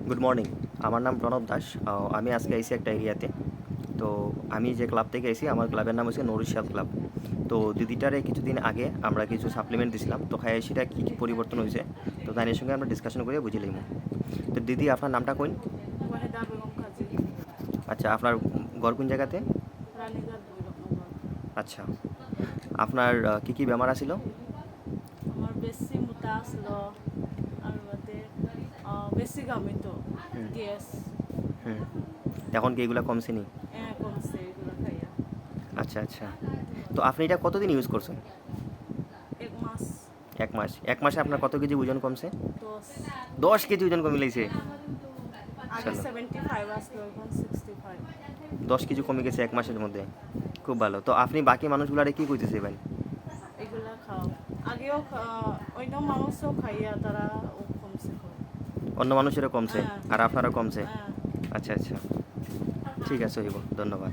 Good morning. আমার নাম প্রণব দাস। আমি আজকে আইসি একটা এরিয়াতে। তো আমি যে ক্লাব থেকে এসি, আমার ক্লাবের নাম হচ্ছে নরিশাল ক্লাব। তো দিদিটারে কিছুদিন আগে আমরা কিছু সাপ্লিমেন্ট দিছিলাম, তো খাই সেটা কী কী পরিবর্তন হয়েছে, তো তাদের সঙ্গে আমরা ডিসকাশন করে বুঝে লইব। তো দিদি, আপনার নামটা কইন। ওয়াহেদা বেগম কাজী। আচ্ছা, আপনার ঘর কোন জায়গাতে? রানীগঞ্জ ভৈরবনগর। আচ্ছা, আপনার কী কী বেমার আছিল? আমার বেশি মোটা আসলো আর বাদে বেশি গামিত হুম গ্যাস হুম। এখন কি এগুলো কমছে নি? কমছে এগুলো খাইয়া। আচ্ছা আচ্ছা। তো আপনি এটা কতদিন ইউজ করছেন? 1 মাস। 1 মাস। 1 মাসে আপনার কত কেজি ওজন কমছে? 10। 10 কেজি ওজন কমে লাইছে। আগে চলো, 75 আসলো, এখন 65। 10 কেজি কমে গেছে 1 মাসের মধ্যে। খুব ভালো। তো আপনি বাকি মানুষগুলারে কি কইতেছে ভাই? এগুলা খাও। আগেও অন্য মানুষও খাইয়া তারা কমছে খুব। অন্য মানুষেরও কমছে, হ্যাঁ আর আপনারও কমছে? হ্যাঁ। আচ্ছা আচ্ছা, ঠিক আছে, হইব। ধন্যবাদ।